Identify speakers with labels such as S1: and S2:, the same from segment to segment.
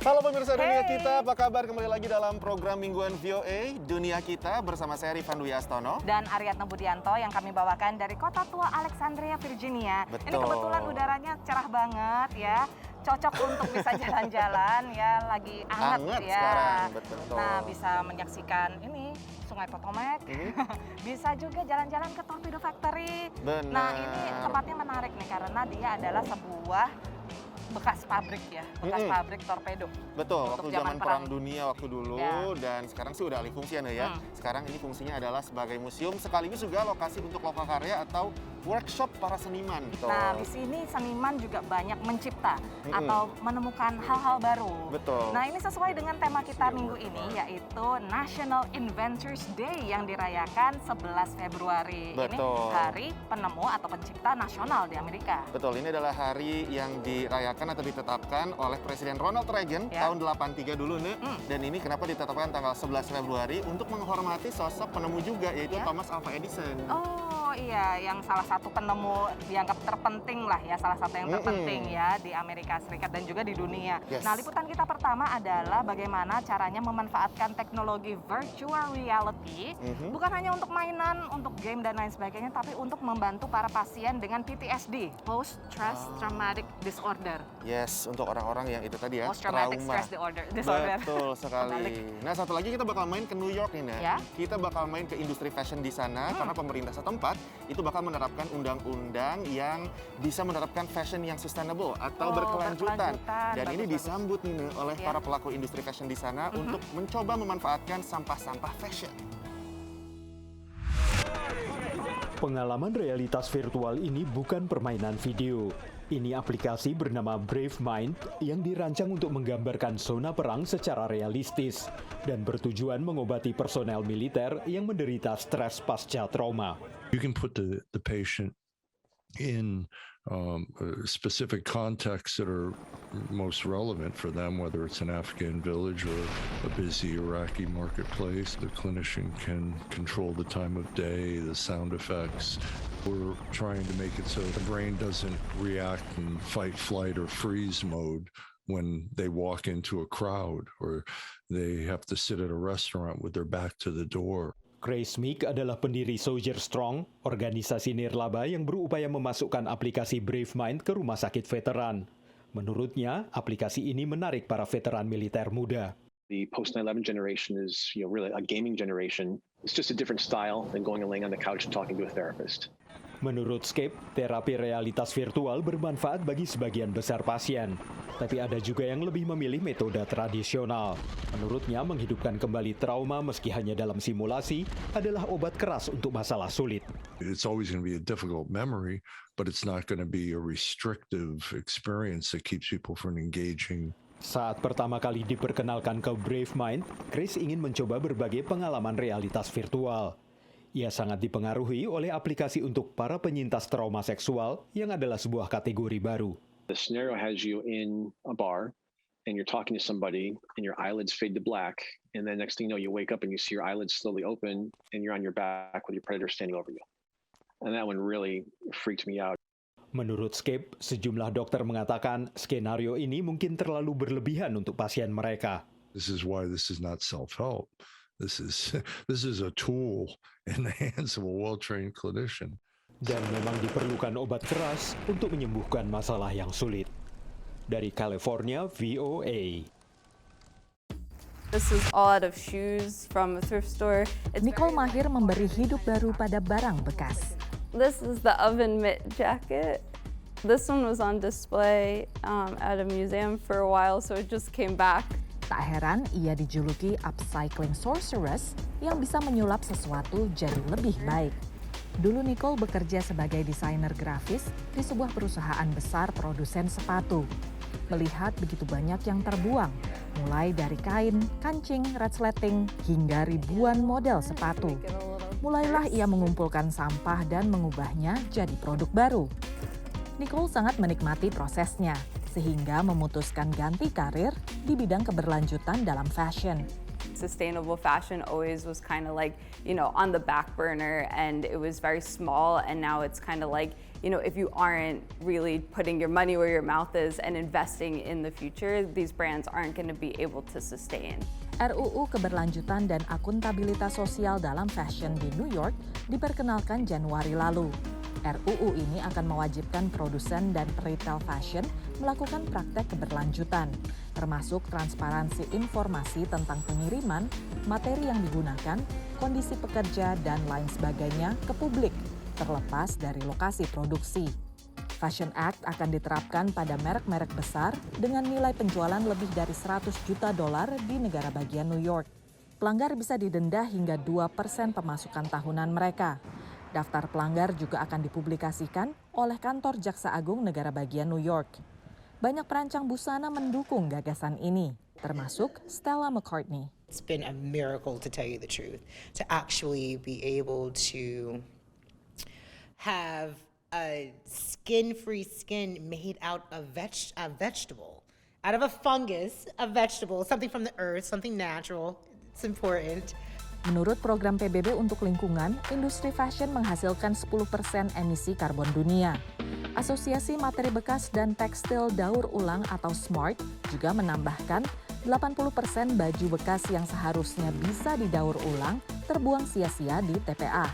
S1: Halo pemirsa Dunia Kita, apa kabar? Kembali lagi dalam program Mingguan VOA Dunia Kita bersama saya Rifan Dwi Astono
S2: dan Aryatna Budianto yang kami bawakan dari kota tua Alexandria, Virginia.
S1: Betul.
S2: Ini kebetulan udaranya cerah banget ya, cocok untuk bisa jalan-jalan ya, lagi hangat ya.
S1: Sekarang, betul.
S2: Nah, bisa menyaksikan ini Sungai Potomac, bisa juga jalan-jalan ke Torpedo Factory.
S1: Benar.
S2: Nah, ini tempatnya menarik nih karena dia adalah sebuah bekas pabrik ya, bekas pabrik torpedo.
S1: Betul,
S2: untuk
S1: waktu zaman perang dunia waktu dulu dan sekarang sih udah alih fungsi ya. Sekarang ini fungsinya adalah sebagai museum sekaligus juga lokasi untuk lokal karya atau workshop para seniman. Betul.
S2: Nah, di sini seniman juga banyak mencipta atau menemukan hal-hal baru.
S1: Betul.
S2: Nah, ini sesuai dengan tema kita minggu ini yaitu National Inventors Day yang dirayakan 11 Februari.
S1: Betul.
S2: Ini Hari Penemu atau Pencipta Nasional di Amerika.
S1: Betul, ini adalah hari yang dirayakan atau ditetapkan oleh Presiden Ronald Reagan tahun 83 dulu nih. Dan ini kenapa ditetapkan tanggal 11 Februari untuk menghormati sosok penemu juga yaitu Thomas Alva Edison.
S2: Oh iya, yang salah satu penemu dianggap terpenting lah ya, salah satu yang terpenting ya di Amerika Serikat dan juga di dunia. Nah, liputan kita pertama adalah bagaimana caranya memanfaatkan teknologi virtual reality bukan hanya untuk mainan, untuk game dan lain sebagainya, tapi untuk membantu para pasien dengan PTSD, Post Stress Traumatic Disorder.
S1: Yes, untuk orang-orang yang itu tadi ya,
S2: Post Traumatic Stress Disorder.
S1: Betul sekali. Nah, satu lagi kita bakal main ke New York nih,
S2: ya.
S1: Kita bakal main ke industri fashion di sana karena pemerintah setempat itu bakal menerapkan undang-undang yang bisa menerapkan fashion yang sustainable atau berkelanjutan. Dan ini disambut nih oleh para pelaku industri fashion di sana untuk mencoba memanfaatkan sampah-sampah fashion.
S3: Pengalaman realitas virtual ini bukan permainan video. Ini aplikasi bernama Brave Mind yang dirancang untuk menggambarkan zona perang secara realistis dan bertujuan mengobati personel militer yang menderita stres pasca trauma.
S4: You can put the patient in specific contexts that are most relevant for them, whether it's an Afghan village or a busy Iraqi marketplace. The clinician can control the time of day, the sound effects. We're trying to make it so the brain doesn't react in fight, flight, or freeze mode when they walk into a crowd or they have to sit at a restaurant with their back to the door.
S3: Grace Meek adalah pendiri Soldier Strong, organisasi nirlaba yang berupaya memasukkan aplikasi Brave Mind ke rumah sakit veteran. Menurutnya, aplikasi ini menarik para veteran militer muda.
S5: The post 9/11 generation is, really a gaming generation. It's just a different style than going and laying on the couch and talking to a therapist.
S3: Menurut Scape, terapi realitas virtual bermanfaat bagi sebagian besar pasien. Tapi ada juga yang lebih memilih metode tradisional. Menurutnya, menghidupkan kembali trauma meski hanya dalam simulasi adalah obat keras untuk masalah sulit.
S4: It's always going to be a difficult memory, but it's not going to be a restrictive experience that keeps people from engaging.
S3: Saat pertama kali diperkenalkan ke Brave Mind, Chris ingin mencoba berbagai pengalaman realitas virtual. Ia sangat dipengaruhi oleh aplikasi untuk para penyintas trauma seksual yang adalah sebuah kategori baru.
S5: The scenario has you in a bar and you're talking to somebody and your eyelids fade to black, and then next thing you know you wake up and you see your eyelids slowly open and you're on your back with your predator standing over you. And that one really freaked me out.
S3: Menurut Scape, sejumlah dokter mengatakan skenario ini mungkin terlalu berlebihan untuk pasien mereka.
S4: This is why this is not self-help. This is a tool in the hands of a well-trained clinician.
S3: Dan memang diperlukan obat keras untuk menyembuhkan masalah yang sulit. Dari California, VOA.
S6: This is all out of shoes from a thrift store.
S7: Nicole mahir memberi hidup baru pada barang bekas.
S6: This is the oven mitt jacket. This one was on display at a museum for a while, so it just came back.
S7: Tak heran ia dijuluki upcycling sorceress yang bisa menyulap sesuatu jadi lebih baik. Dulu Nicole bekerja sebagai desainer grafis di sebuah perusahaan besar produsen sepatu. Melihat begitu banyak yang terbuang, mulai dari kain, kancing, resleting, hingga ribuan model sepatu. Mulailah ia mengumpulkan sampah dan mengubahnya jadi produk baru. Nicole sangat menikmati prosesnya, sehingga memutuskan ganti karir di bidang keberlanjutan dalam fashion.
S6: Sustainable fashion always was kind of like, on the back burner, and it was very small, and now it's kind of like, if you aren't really putting your money where your mouth is and investing in the future, these brands aren't going to be able to sustain.
S7: RUU Keberlanjutan dan Akuntabilitas Sosial dalam Fashion di New York diperkenalkan Januari lalu. RUU ini akan mewajibkan produsen dan retail fashion melakukan praktek keberlanjutan, termasuk transparansi informasi tentang pengiriman, materi yang digunakan, kondisi pekerja, dan lain sebagainya ke publik, terlepas dari lokasi produksi. Fashion Act akan diterapkan pada merek-merek besar dengan nilai penjualan lebih dari $100 juta di negara bagian New York. Pelanggar bisa didenda hingga 2% pemasukan tahunan mereka. Daftar pelanggar juga akan dipublikasikan oleh kantor Jaksa Agung negara bagian New York. Banyak perancang busana mendukung gagasan ini, termasuk Stella McCartney.
S8: It's been a miracle, to tell you the truth, to actually be able to have a skin-free skin made out of vegetable, out of a fungus, a vegetable, something from the earth, something natural. It's important.
S7: Menurut program PBB untuk lingkungan, industri fashion menghasilkan 10% emisi karbon dunia. Asosiasi Materi Bekas dan Tekstil Daur Ulang atau SMART juga menambahkan 80% baju bekas yang seharusnya bisa didaur ulang terbuang sia-sia di TPA.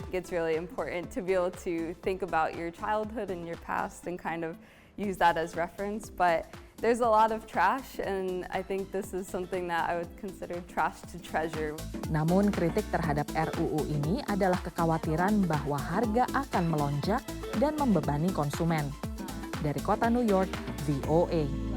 S6: It's really important to be able to think about your childhood and your past and kind of use that as reference, but there's a lot of trash and I think this is something that I would consider trash to treasure.
S7: Namun kritik terhadap RUU ini adalah kekhawatiran bahwa harga akan melonjak dan membebani konsumen. Dari kota New York, VOA.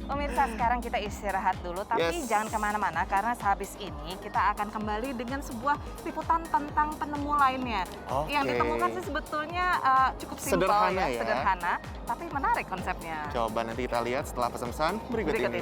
S2: Pemirsa, sekarang kita istirahat dulu, tapi jangan kemana-mana karena sehabis ini kita akan kembali dengan sebuah liputan tentang penemu lainnya. Yang ditemukan sih sebetulnya cukup simpel, sederhana, tapi menarik konsepnya.
S1: Coba nanti kita lihat setelah pesan-pesan berikut ini.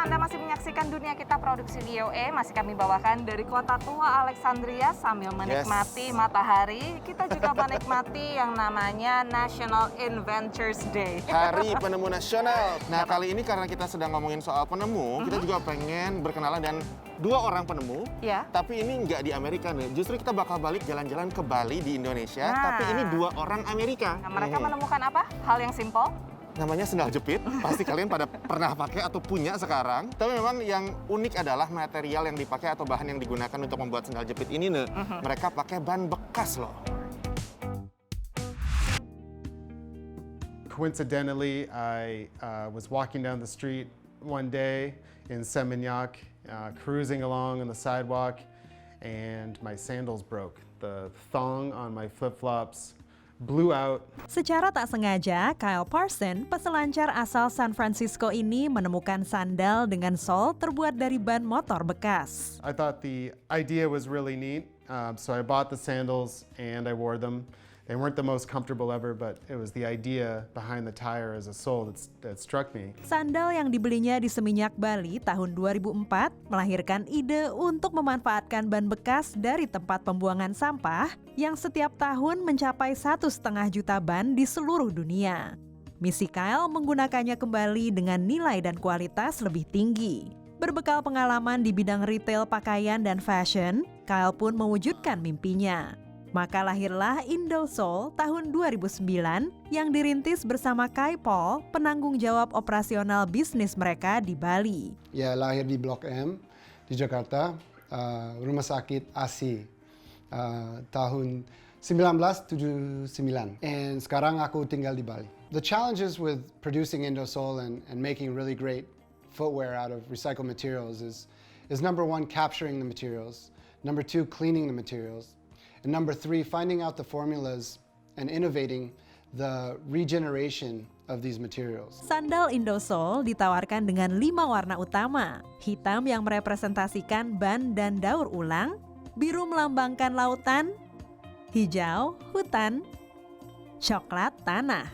S2: Anda masih menyaksikan Dunia Kita Produksi VOA, masih kami bawakan dari kota tua Alexandria sambil menikmati matahari. Kita juga menikmati yang namanya National Inventors Day.
S1: Hari Penemu Nasional. Nah, kali ini karena kita sedang ngomongin soal penemu, kita juga pengen berkenalan dengan 2 orang penemu. Tapi ini nggak di Amerika nih. Justru kita bakal balik jalan-jalan ke Bali di Indonesia, tapi ini 2 orang Amerika.
S2: Nah, mereka menemukan apa? Hal yang simpel.
S1: Namanya sendal jepit, pasti kalian pada pernah pakai atau punya sekarang. Tapi memang yang unik adalah material yang dipakai atau bahan yang digunakan untuk membuat sendal jepit ini nih. Mereka pakai ban bekas loh.
S9: Coincidentally, I was walking down the street one day in Seminyak, cruising along on the sidewalk, and my sandals broke. The thong on my flip-flops blew out.
S10: Secara tak sengaja, Kyle Parson, peselancar asal San Francisco ini menemukan sandal dengan sol terbuat dari ban motor bekas.
S9: I thought the idea was really neat, so I bought the sandals and I wore them. They weren't the most comfortable ever, but it was the idea behind the tire as a sole that struck me.
S10: Sandal yang dibelinya di Seminyak, Bali tahun 2004 melahirkan ide untuk memanfaatkan ban bekas dari tempat pembuangan sampah yang setiap tahun mencapai 1,5 juta ban di seluruh dunia. Misi Kyle menggunakannya kembali dengan nilai dan kualitas lebih tinggi. Berbekal pengalaman di bidang retail pakaian dan fashion, Kyle pun mewujudkan mimpinya. Maka lahirlah Indosol tahun 2009 yang dirintis bersama Kai Paul, penanggung jawab operasional bisnis mereka di Bali.
S11: Ya, lahir di Blok M di Jakarta, Rumah Sakit ASI tahun 1979. And sekarang aku tinggal di Bali. The challenges with producing Indosol and making really great footwear out of recycled materials is number 1, capturing the materials, number 2, cleaning the materials, and number 3, finding out the formulas and innovating the regeneration of these materials.
S10: Sandal Indosol ditawarkan dengan 5 warna utama. Hitam yang merepresentasikan ban dan daur ulang, biru melambangkan lautan, hijau hutan, coklat tanah,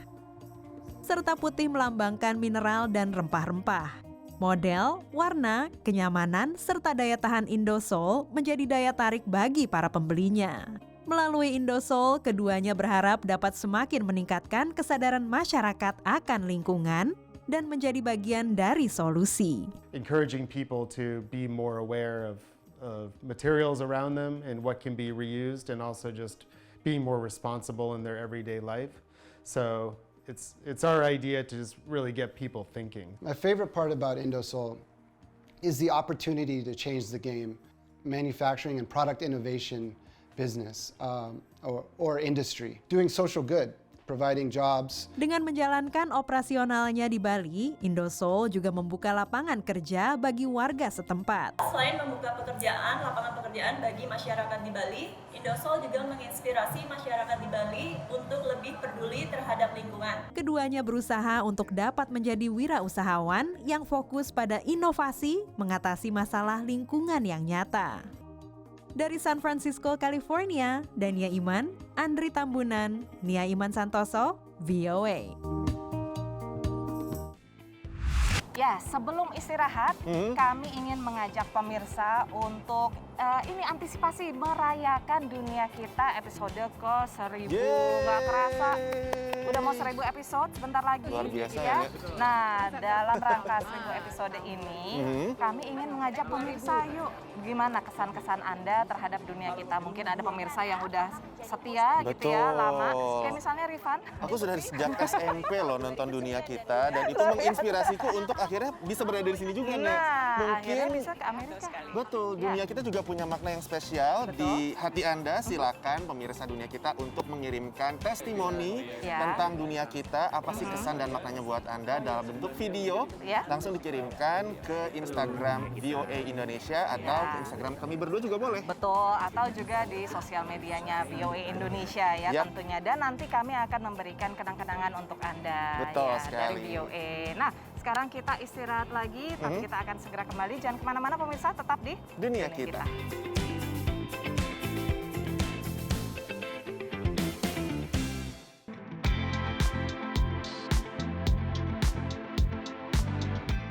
S10: serta putih melambangkan mineral dan rempah-rempah. Model, warna, kenyamanan, serta daya tahan Indosol menjadi daya tarik bagi para pembelinya. Melalui Indosol, keduanya berharap dapat semakin meningkatkan kesadaran masyarakat akan lingkungan dan menjadi bagian dari solusi.
S9: Encouraging people to be more aware of materials around them and what can be reused, and also just being more responsible in their everyday life. So it's our idea to just really get people thinking.
S11: My favorite part about Indosol is the opportunity to change the game, manufacturing and product innovation business or industry, doing social good, providing jobs.
S10: Dengan menjalankan operasionalnya di Bali, Indosol juga membuka lapangan kerja bagi warga setempat.
S12: Selain membuka lapangan pekerjaan bagi masyarakat di Bali, Indosol juga menginspirasi masyarakat di Bali untuk lebih peduli terhadap lingkungan.
S10: Keduanya berusaha untuk dapat menjadi wirausahawan yang fokus pada inovasi mengatasi masalah lingkungan yang nyata. Dari San Francisco, California, Dania Iman, Andri Tambunan, Nia Iman Santoso, VOA.
S2: Ya, sebelum istirahat, kami ingin mengajak pemirsa untuk antisipasi merayakan dunia kita episode ke 1000. Nggak kerasa, udah mau 1000 episode sebentar lagi.
S1: Luar biasa
S2: ya. Nah, dalam rangka 1000 episode ini, kami ingin mengajak pemirsa, yuk, gimana kesan-kesan Anda terhadap dunia kita? Mungkin ada pemirsa yang udah setia gitu ya, lama. Kayak misalnya Rifan.
S1: Aku sudah sejak SMP loh nonton dunia kita, dan itu menginspirasiku untuk akhirnya bisa berada di sini juga nih. Mungkin
S2: akhirnya bisa ke Amerika.
S1: Betul, dunia kita juga punya makna yang spesial. Di hati Anda, silakan pemirsa dunia kita untuk mengirimkan testimoni tentang dunia kita. Apa sih kesan dan maknanya buat Anda dalam bentuk video? Langsung dikirimkan ke Instagram VOA Indonesia atau ke Instagram kami berdua juga boleh.
S2: Betul, atau juga di sosial medianya VOA Indonesia ya tentunya. Dan nanti kami akan memberikan kenang-kenangan untuk Anda.
S1: Betul
S2: Dari
S1: sekali.
S2: VOA. Nah, sekarang kita istirahat lagi, tapi kita akan segera kembali. Jangan kemana-mana pemirsa, tetap di
S1: Dunia Kita.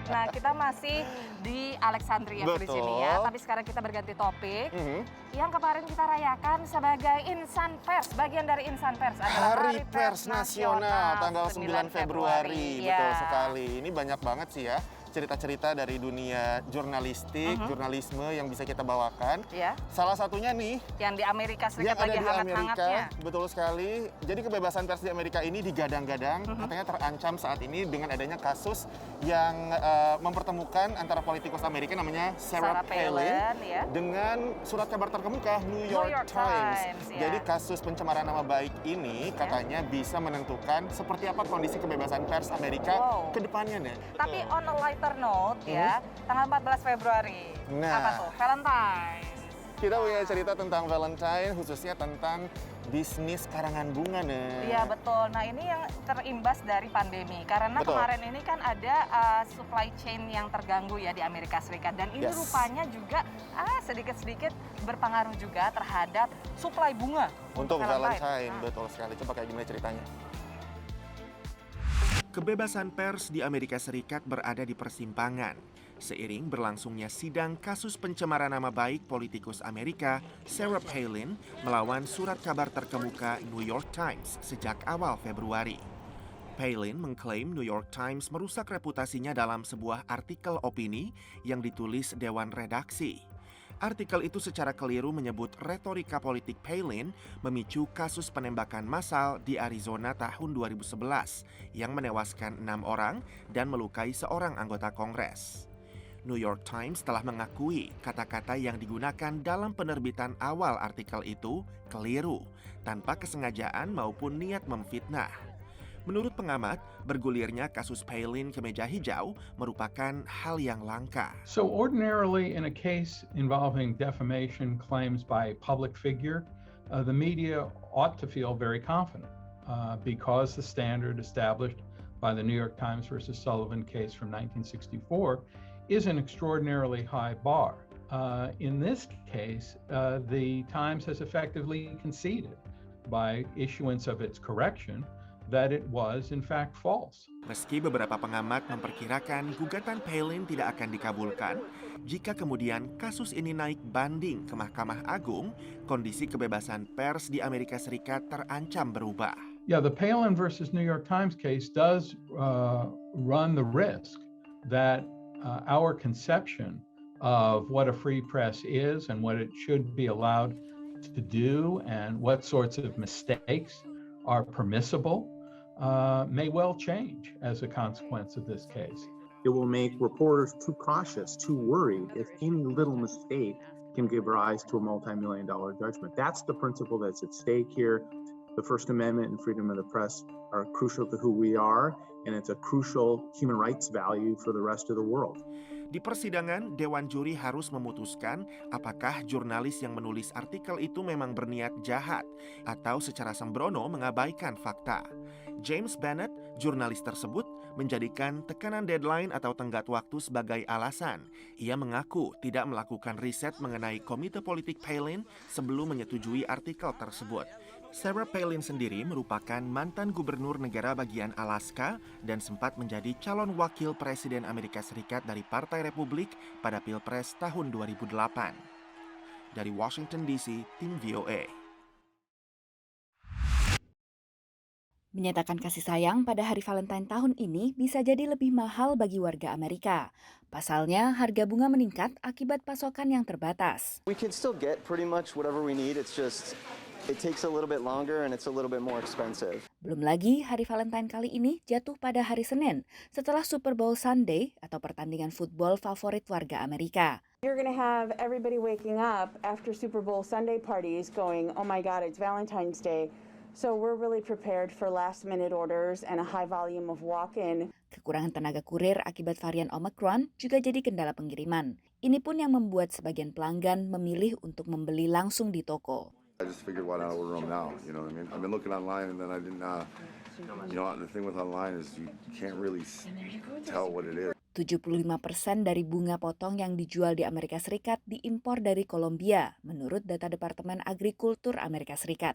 S2: Nah, kita masih di Alexandria Virginia, tapi sekarang kita berganti topik. Yang kemarin kita rayakan sebagai Insan Pers, bagian dari Insan Pers adalah
S1: Hari Pers Nasional, tanggal 9 Februari. Betul sekali. Ini banyak banget sih ya cerita-cerita dari dunia jurnalistik, jurnalisme yang bisa kita bawakan. Salah satunya nih
S2: yang di Amerika Serikat
S1: yang ada
S2: lagi
S1: di
S2: hangat-hangatnya.
S1: Betul sekali. Jadi kebebasan pers di Amerika ini digadang-gadang, katanya terancam saat ini dengan adanya kasus yang mempertemukan antara politikus Amerika namanya Sarah Palin dengan surat kabar terkemuka New York Times. Jadi kasus pencemaran nama baik ini katanya bisa menentukan seperti apa kondisi kebebasan pers Amerika ke depannya nih.
S2: Tapi on a lighter note ya, tanggal 14 Februari. Apa tuh? Valentine.
S1: Kita punya cerita tentang Valentine, khususnya tentang bisnis karangan bunga nih.
S2: Iya betul. Nah ini yang terimbas dari pandemi. Karena kemarin ini kan ada supply chain yang terganggu ya di Amerika Serikat. Dan ini rupanya juga sedikit-sedikit berpengaruh juga terhadap supply bunga.
S1: Untuk Valentine. Betul sekali. Coba kayak gimana ceritanya? Kebebasan pers di Amerika Serikat berada di persimpangan. Seiring berlangsungnya sidang kasus pencemaran nama baik politikus Amerika, Sarah Palin, melawan surat kabar terkemuka New York Times sejak awal Februari. Palin mengklaim New York Times merusak reputasinya dalam sebuah artikel opini yang ditulis Dewan Redaksi. Artikel itu secara keliru menyebut retorika politik Palin memicu kasus penembakan massal di Arizona tahun 2011 yang menewaskan 6 orang dan melukai seorang anggota Kongres. New York Times telah mengakui kata-kata yang digunakan dalam penerbitan awal artikel itu keliru, tanpa kesengajaan maupun niat memfitnah. Menurut pengamat, bergulirnya kasus Palin ke meja hijau merupakan hal yang langka.
S13: So ordinarily in a case involving defamation claims by a public figure, the media ought to feel very confident because the standard established by the New York Times versus Sullivan case from 1964 is an extraordinarily high bar. In this case, the Times has effectively conceded by issuance of its correction that it was in fact false.
S1: Meski beberapa pengamat memperkirakan gugatan Palin tidak akan dikabulkan, jika kemudian kasus ini naik banding ke Mahkamah Agung, kondisi kebebasan pers di Amerika Serikat terancam berubah.
S13: Yeah, the Palin versus New York Times case does run the risk that our conception of what a free press is and what it should be allowed to do and what sorts of mistakes are permissible may well change as a consequence of this case.
S14: It will make reporters too cautious, too worried if any little mistake can give rise to a multi-million-dollar judgment. That's the principle that's at stake here. The First Amendment and freedom of the press are crucial to who we are, and it's a crucial human rights value for the rest of the world.
S1: Di persidangan, Dewan Juri harus memutuskan apakah jurnalis yang menulis artikel itu memang berniat jahat atau secara sembrono mengabaikan fakta. James Bennett, jurnalis tersebut, menjadikan tekanan deadline atau tenggat waktu sebagai alasan. Ia mengaku tidak melakukan riset mengenai komite politik Palin sebelum menyetujui artikel tersebut. Sarah Palin sendiri merupakan mantan gubernur negara bagian Alaska dan sempat menjadi calon wakil presiden Amerika Serikat dari Partai Republik pada Pilpres tahun 2008. Dari Washington DC, tim VOA.
S15: Menyatakan kasih sayang pada hari Valentine tahun ini bisa jadi lebih mahal bagi warga Amerika. Pasalnya, harga bunga meningkat akibat pasokan yang terbatas.
S16: We can still get pretty much whatever we need. It's just it takes a little bit longer and it's a little bit more expensive.
S15: Belum lagi, hari Valentine kali ini jatuh pada hari Senin setelah Super Bowl Sunday atau pertandingan football favorit warga Amerika.
S17: You're going to have everybody waking up after Super Bowl Sunday parties going, "Oh my God, it's Valentine's Day." So we're really prepared for last-minute orders and a high volume of walk-in.
S15: Kekurangan tenaga kurir akibat varian Omicron juga jadi kendala pengiriman. Ini pun yang membuat sebagian pelanggan memilih untuk membeli langsung di toko.
S18: I just figured why not order them now, you know what I mean? I've been looking online and then I didn't, you know, the thing with online is you can't really tell what it is.
S15: 75% dari bunga potong yang dijual di Amerika Serikat diimpor dari Kolombia, menurut data Departemen Agrikultur Amerika Serikat.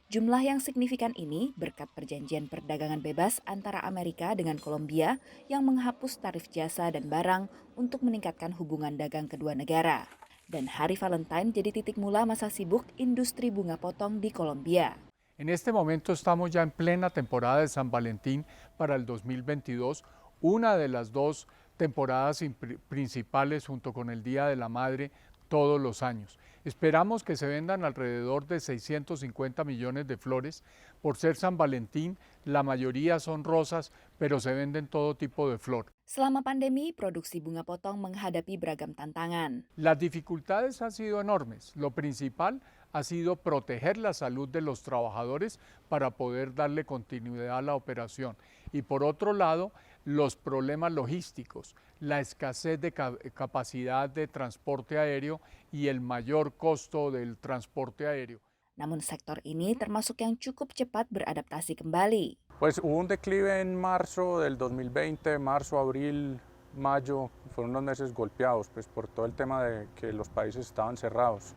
S15: Jumlah yang signifikan ini berkat perjanjian perdagangan bebas antara Amerika dengan Kolombia yang menghapus tarif jasa dan barang untuk meningkatkan hubungan dagang kedua negara. Dan hari Valentine jadi titik mula masa sibuk industri bunga potong di Kolombia.
S19: En este momento estamos ya en plena temporada de San Valentín para el 2022, una de las dos temporadas principales junto con el Día de la Madre todos los años. Esperamos que se vendan alrededor de 650 millones de flores. Por ser San Valentín, la mayoría son rosas, pero se venden todo tipo de flor.
S15: Selama pandemi, produksi bunga potong menghadapi beragam tantangan.
S19: Las dificultades han sido enormes. Lo principal ha sido proteger la salud de los trabajadores para poder darle continuidad a la operación. Y por otro lado, los problemas logísticos, la escasez de capacidad de transporte aéreo y el mayor costo del transporte aéreo.
S15: Namun sektor ini termasuk yang cukup cepat beradaptasi kembali.
S20: Pues hubo un declive en marzo del 2020, marzo, abril, mayo, fueron unos meses golpeados pues por todo el tema de que los países estaban cerrados.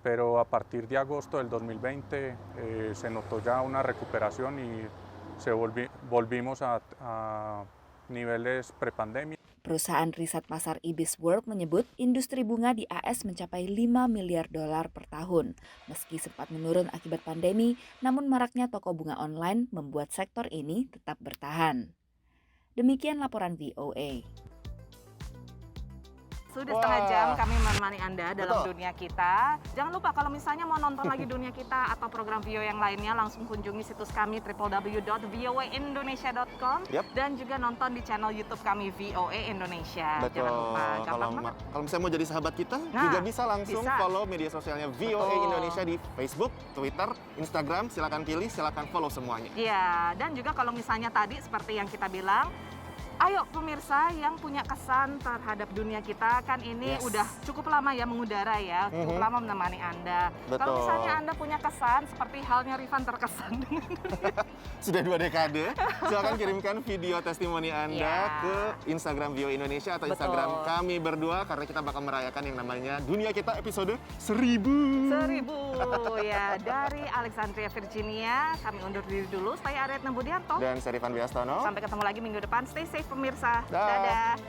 S20: Pero a partir de agosto del 2020 se notó ya una recuperación y volvimos a niveles prepandemia.
S15: Perusahaan riset pasar Ibis World menyebut industri bunga di AS mencapai $5 miliar per tahun. Meski sempat menurun akibat pandemi, namun maraknya toko bunga online membuat sektor ini tetap bertahan. Demikian laporan VOA.
S2: Sudah setengah jam kami menemani Anda dalam dunia kita. Jangan lupa kalau misalnya mau nonton lagi dunia kita atau program VOA yang lainnya, langsung kunjungi situs kami www.voaindonesia.com dan juga nonton di channel YouTube kami VOA Indonesia.
S1: Betul.
S2: Jangan lupa,
S1: kalau misalnya mau jadi sahabat kita, juga bisa langsung follow media sosialnya VOA Indonesia di Facebook, Twitter, Instagram. Silakan pilih, silakan follow semuanya.
S2: Iya, dan juga kalau misalnya tadi seperti yang kita bilang, Ayo pemirsa yang punya kesan terhadap dunia kita, kan ini udah cukup lama ya mengudara ya, cukup lama menemani Anda. Kalau misalnya Anda punya kesan seperti halnya Rifan terkesan dengan
S1: sudah 2 dekade, silakan kirimkan video testimoni Anda ke Instagram Vio Indonesia atau Instagram kami berdua, karena kita bakal merayakan yang namanya Dunia Kita episode 1000
S2: ya. Dari Alexandria Virginia, kami undur diri dulu. Saya Aryatna Budianto
S1: dan saya Rifan Biastono.
S2: Sampai ketemu lagi minggu depan. Stay safe pemirsa. Dadah.